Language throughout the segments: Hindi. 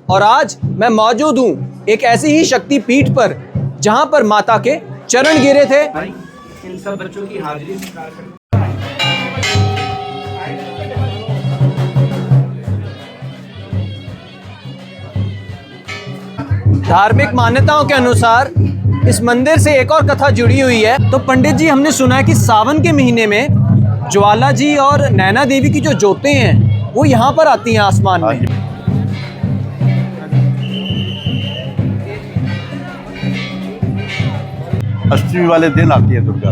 और आज मैं मौजूद हूँ एक ऐसी ही शक्ति पीठ पर जहाँ पर माता के चरण गिरे थे। इन सब बच्चों की हाजिरी स्वीकार करते। धार्मिक मान्यताओं के अनुसार इस मंदिर से एक और कथा जुड़ी हुई है। तो पंडित जी, हमने सुना है कि सावन के महीने में ज्वाला जी और नैना देवी की जो ज्योतें हैं वो यहाँ पर आती हैं आसमान में। अष्टमी वाले दिन आती है दुर्गा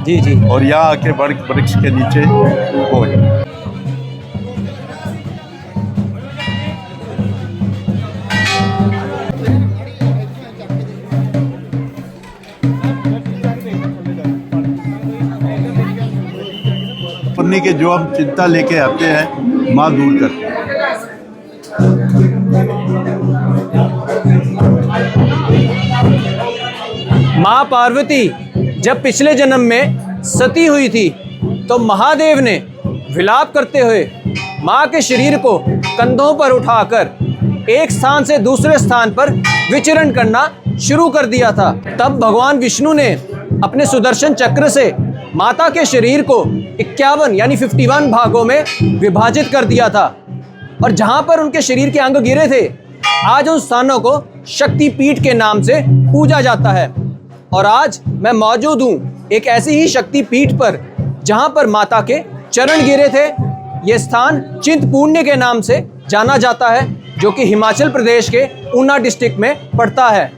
जी जी। और यहाँ आके वृक्ष के नीचे वो है। पुण्य के जो हम चिंता लेके आते हैं माँ दूर करती है। माँ पार्वती जब पिछले जन्म में सती हुई थी तो महादेव ने विलाप करते हुए माँ के शरीर को कंधों पर उठाकर एक स्थान से दूसरे स्थान पर विचरण करना शुरू कर दिया था। तब भगवान विष्णु ने अपने सुदर्शन चक्र से माता के शरीर को 51 यानी 51 भागों में विभाजित कर दिया था। और जहाँ पर उनके शरीर के अंग गिरे थे आज उन स्थानों को शक्ति पीठ के नाम से पूजा जाता है। और आज मैं मौजूद हूँ एक ऐसी ही शक्ति पीठ पर जहाँ पर माता के चरण गिरे थे। ये स्थान चिंतपूर्णी के नाम से जाना जाता है जो कि हिमाचल प्रदेश के ऊना डिस्ट्रिक्ट में पड़ता है।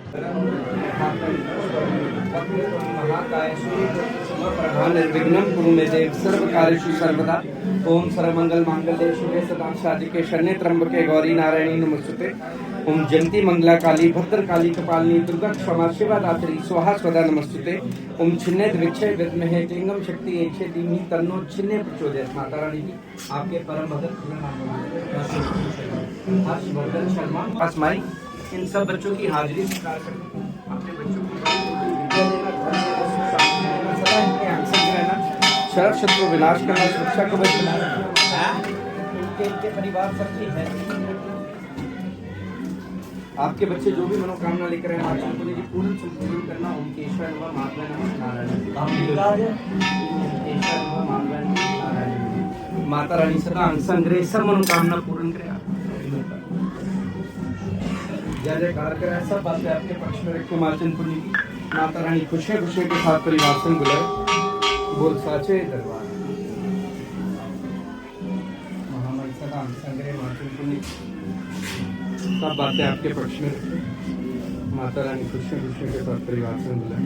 निर्विघ्नं कुरु मे देव सर्वकार्येषु सर्वदा। ओम सर्वमंगल मांगल्ये शिवे सदा साधिके शरण्ये त्र्यंबके गौरी नारायणी नमोस्तुते। ओम जयंती मंगला काली भद्रकाली कपालिनी दुर्गा क्षमा शिवा दात्री स्वाहा स्वदा नमोस्तुते। ओम छिन्ने द्विक्षे विद्महे लिंगम शक्ति ऐच्छे धीमहि तन्नो छिन्ने प्रचोदयात्। माता रानी की आपके परम भगत हर्षवर्धन शर्मा आसमाई इन सब बच्चों की हाजिरी स्वीकार करते हैं। अपने बच्चों शरद शत्रु विनाश करना सुरक्षा कवच बनाना इनके परिवार सब ठीक है। आपके बच्चे जो भी मनोकामना लेकर आए माता को लेकर पूर्ण संपूर्ण करना। ओम केशव नमः महात्मा नमः नारायण माता रानी सदा अंग सब मनोकामना पूर्ण करे। जय जयकार करे सब बातें आपके पक्ष में रखे। माचन पुण्य की माता रानी खुशियां खुशियों के साथ परिवार से गुजरे। बोल साचे दरबार महामंत्र सदा संग्रह माचन पुण्य सब बातें आपके पक्ष में रखे। माता रानी खुशियां खुशियों के साथ परिवार से गुजरे।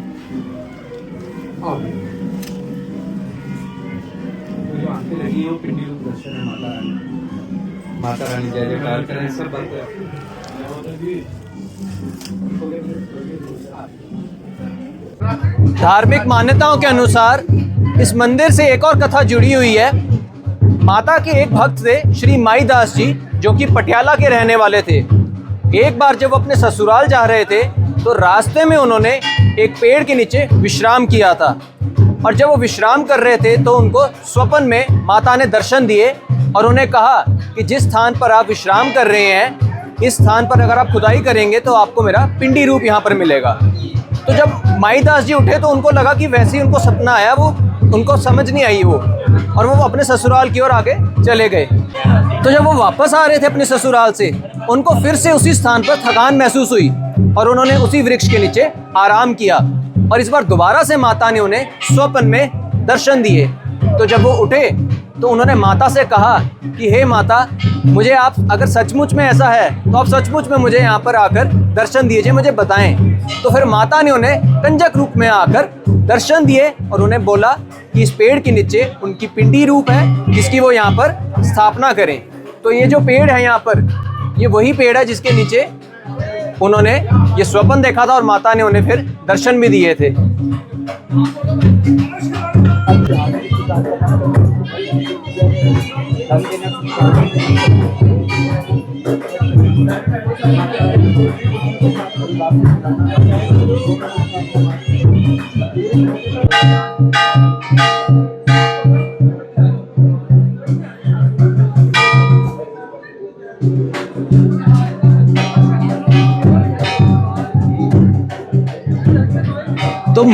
जो आंखें लगी हो पिंडी रूप दर्शन है माता रानी। माता रानी जय जयकार करें सब बातें। धार्मिक मान्यताओं के अनुसार इस मंदिर से एक और कथा जुड़ी हुई है। माता के एक भक्त थे श्री माई दास जी जो कि पटियाला के रहने वाले थे। एक बार जब वो अपने ससुराल जा रहे थे तो रास्ते में उन्होंने एक पेड़ के नीचे विश्राम किया था। और जब वो विश्राम कर रहे थे तो उनको स्वप्न में माता ने दर्शन दिए और उन्हें कहा कि जिस स्थान पर आप विश्राम कर रहे हैं इस स्थान पर अगर आप खुदाई करेंगे तो आपको मेरा पिंडी रूप यहाँ पर मिलेगा। तो जब माई दास जी उठे तो उनको लगा कि वैसे ही उनको सपना आया, वो उनको समझ नहीं आई वो, और वो अपने ससुराल की ओर आगे चले गए। तो जब वो वापस आ रहे थे अपने ससुराल से उनको फिर से उसी स्थान पर थकान महसूस हुई और उन्होंने उसी वृक्ष के नीचे आराम किया। और इस बार दोबारा से माता ने उन्हें स्वप्न में दर्शन दिए। तो जब वो उठे तो उन्होंने माता से कहा कि हे माता, मुझे आप अगर सचमुच में ऐसा है तो आप सचमुच में मुझे यहाँ पर आकर दर्शन दीजिए, मुझे बताएं। तो फिर माता ने उन्हें कंजक रूप में आकर दर्शन दिए और उन्हें बोला कि इस पेड़ के नीचे उनकी पिंडी रूप है जिसकी वो यहाँ पर स्थापना करें। तो ये जो पेड़ है यहाँ पर, ये वही पेड़ है जिसके नीचे उन्होंने ये स्वप्न देखा था और माता ने उन्हें फिर दर्शन भी दिए थे।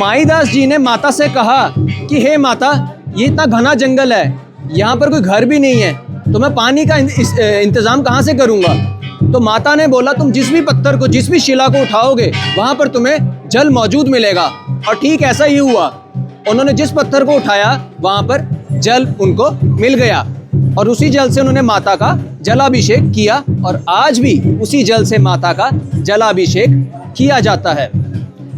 माईदास जी ने माता से कहा कि हे माता, ये इतना घना जंगल है, यहाँ पर कोई घर भी नहीं है, तो मैं पानी का इंतज़ाम कहाँ से करूँगा। तो माता ने बोला, तुम जिस भी पत्थर को, जिस भी शिला को उठाओगे वहाँ पर तुम्हें जल मौजूद मिलेगा। और ठीक ऐसा ही हुआ। उन्होंने जिस पत्थर को उठाया वहाँ पर जल उनको मिल गया और उसी जल से उन्होंने माता का जलाभिषेक किया और आज भी उसी जल से माता का जलाभिषेक किया जाता है।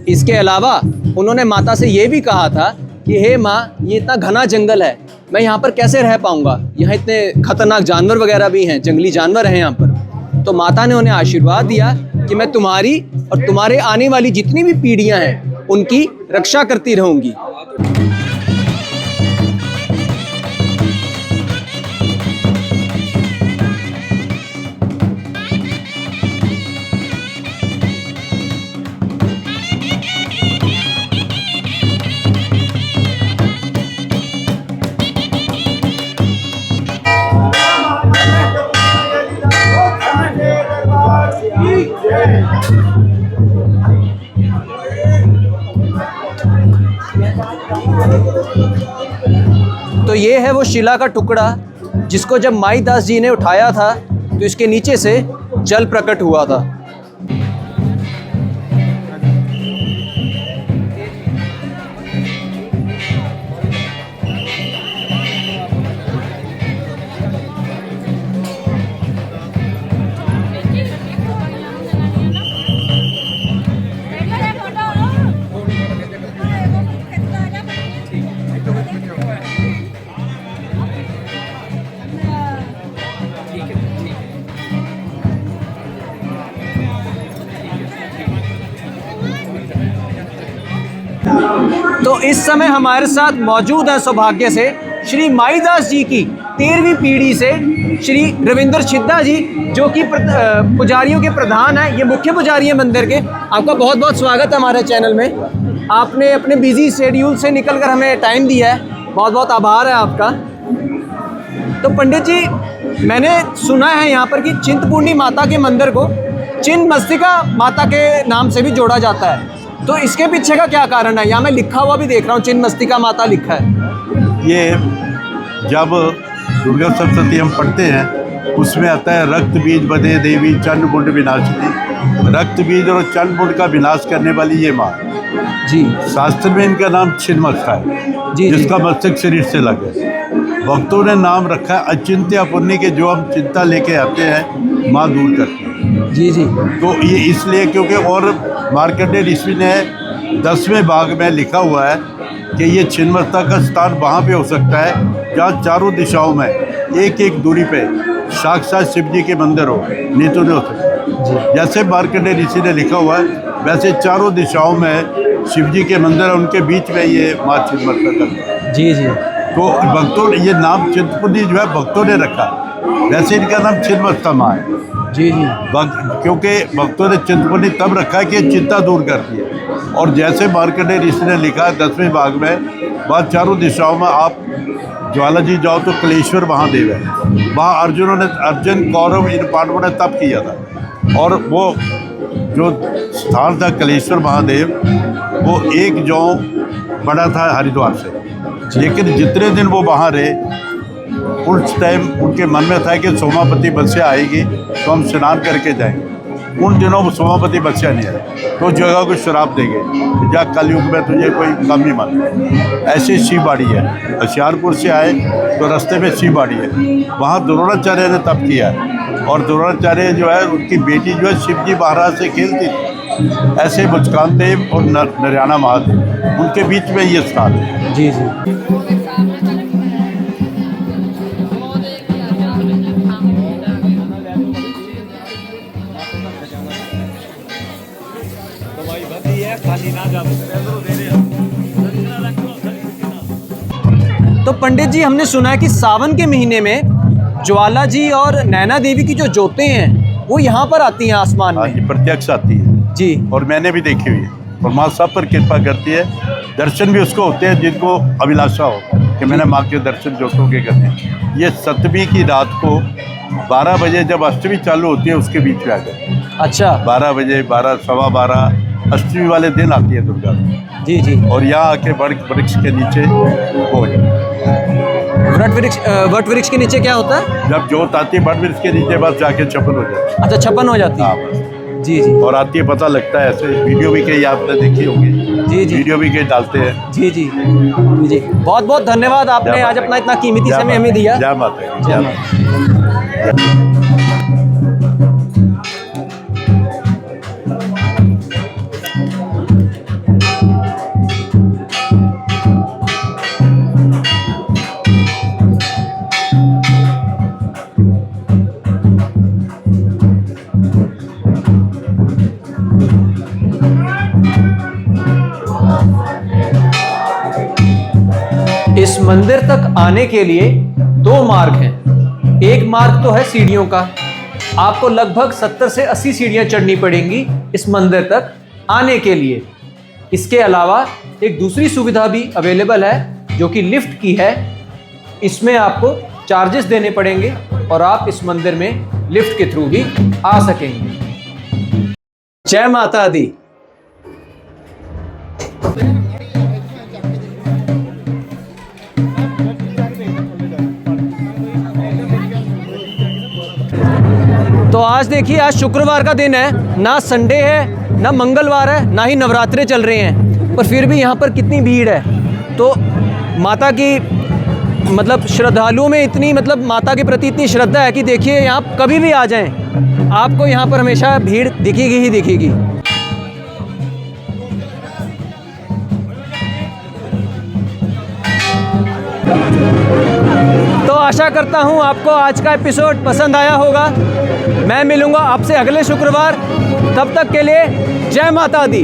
इसके अलावा उन्होंने माता से ये भी कहा था कि हे माँ, ये इतना घना जंगल है, मैं यहाँ पर कैसे रह पाऊँगा, यहाँ इतने खतरनाक जानवर वगैरह भी हैं, जंगली जानवर हैं यहाँ पर। तो माता ने उन्हें आशीर्वाद दिया कि मैं तुम्हारी और तुम्हारे आने वाली जितनी भी पीढ़ियाँ हैं उनकी रक्षा करती रहूँगी। तो ये है वो शिला का टुकड़ा जिसको जब माईदास जी ने उठाया था तो इसके नीचे से जल प्रकट हुआ था। तो इस समय हमारे साथ मौजूद है सौभाग्य से श्री माईदास जी की 13वीं पीढ़ी से श्री रविंद्र छिद्दा जी, जो कि पुजारियों के प्रधान हैं। ये मुख्य पुजारी हैं मंदिर के। आपका बहुत बहुत स्वागत है हमारे चैनल में। आपने अपने बिजी शेड्यूल से निकलकर हमें टाइम दिया है, बहुत बहुत आभार है आपका। तो पंडित जी, मैंने सुना है यहाँ पर कि चिंतपूर्णी माता के मंदिर को छिन्नमस्तिका माता के नाम से भी जोड़ा जाता है, तो इसके पीछे का क्या कारण है? यहाँ मैं लिखा हुआ भी देख रहा हूँ, छिन्नमस्तिका माता लिखा है। ये जब दुर्गा सप्तशती हम पढ़ते हैं उसमें आता है रक्त बीज बदे देवी चंड मुंड विनाशिनी। रक्त बीज और चंड मुंड का विनाश करने वाली ये माँ जी। शास्त्र में इनका नाम छिन्नमस्तिका है जी, जिसका मस्तक शरीर से लगे। भक्तों ने नाम रखा है अचिंत्य पुण्य के, जो हम चिंता लेके आते हैं माँ दूर करती है। जी जी। तो ये इसलिए क्योंकि और मार्कंडेय ऋषि ने 10वें भाग में लिखा हुआ है कि ये छिन्नमस्तिका का स्थान वहाँ पे हो सकता है जहाँ चारों दिशाओं में एक एक दूरी पे साक्षात शिव जी के मंदिर हो, नहीं तो नहीं हो सकता। जैसे मार्कंडेय ऋषि ने लिखा हुआ है वैसे चारों दिशाओं में शिव जी के मंदिर है, उनके बीच में ये माँ छिन्नमस्तिका का। जी जी। तो भक्तों ने ये नाम चिंतपूर्णी जो है भक्तों ने रखा, वैसे इनका नाम छिन्नमस्तिका माँ है। जी जी। क्योंकि भक्तों ने चिंतपूर्णी तब रखा है कि ये चिंता दूर करती है। और जैसे मार्कंडेय ऋषि ने लिखा है 10वें भाग में, वहाँ चारों दिशाओं में आप ज्वाला जी जाओ तो कलेश्वर महादेव है। वहाँ अर्जुन कौरव इन पांडवों ने तप किया था और वो जो स्थान था कलेश्वर महादेव वो एक जौ बड़ा था हरिद्वार से। लेकिन जितने दिन वो वहाँ रहे उस टाइम उनके मन में था कि सोमापति बच्चा आएगी तो हम स्नान करके जाएंगे। उन दिनों वो सोमापति बच्चा नहीं आया तो जगह को शराब देंगे, जा कलयुग में तुझे कोई कम ही मान। ऐसे शिवबाड़ी है, होशियारपुर से आए तो रास्ते में शिवबाड़ी है, वहाँ द्रोणाचार्य ने तप किया है। और द्रोणाचार्य जो है उनकी बेटी जो है शिव जी महाराज से खेलती थी। ऐसे मुस्कान देव और नरयाना महादेव उनके बीच में ये स्थान है। जी जी। तो पंडित जी, हमने सुना है कि सावन के महीने में ज्वाला जी और नैना देवी की जो ज्योतें हैं वो यहाँ पर आती हैं आसमान हाँ में। जी, प्रत्यक्ष आती है जी। और मैंने भी देखी हुई है और माँ सब पर कृपा करती है। दर्शन भी उसको होते हैं जिनको अभिलाषा हो कि मैंने माँ के दर्शन ज्योतों के करने हैं। ये 7वीं की रात को 12 बजे जब अष्टमी चालू होती है उसके बीच में आ गए। अच्छा। 12 बजे, 12, सवा 12 अष्टमी वाले दिन आती है दुर्गा। जी जी। और यहाँ आके वृक्ष के नीचे भोज। वट वृक्ष के नीचे क्या होता है? जब जोत आती है वट वृक्ष के नीचे, बस जाके छप्पन हो जाती है। अच्छा, छप्पन हो जाती हाँ है। बस। जी जी। और आती है, पता लगता है। ऐसे वीडियो भी कई आपने देखी होगी। जी जी। वीडियो भी कई डालते हैं। जी जी जी। बहुत बहुत धन्यवाद, आपने आज अपना इतना कीमती समय हमें दिया। जय माता दी। जय माता। इस मंदिर तक आने के लिए 2 मार्ग हैं। एक मार्ग तो है सीढ़ियों का, आपको लगभग 70 से 80 सीढ़ियां चढ़नी पड़ेंगी इस मंदिर तक आने के लिए। इसके अलावा एक दूसरी सुविधा भी अवेलेबल है जो कि लिफ्ट की है। इसमें आपको चार्जेस देने पड़ेंगे और आप इस मंदिर में लिफ्ट के थ्रू भी आ सकेंगे। जय माता दी। तो आज देखिए, आज शुक्रवार का दिन है, ना संडे है ना मंगलवार है, ना ही नवरात्रे चल रहे हैं, पर फिर भी यहाँ पर कितनी भीड़ है। तो माता की मतलब श्रद्धालुओं में इतनी मतलब माता के प्रति इतनी श्रद्धा है कि देखिए यहाँ कभी भी आ जाएं, आपको यहाँ पर हमेशा भीड़ दिखेगी ही दिखेगी। तो आशा करता हूँ आपको आज का एपिसोड पसंद आया होगा। मैं मिलूँगा आपसे अगले शुक्रवार, तब तक के लिए जय माता दी।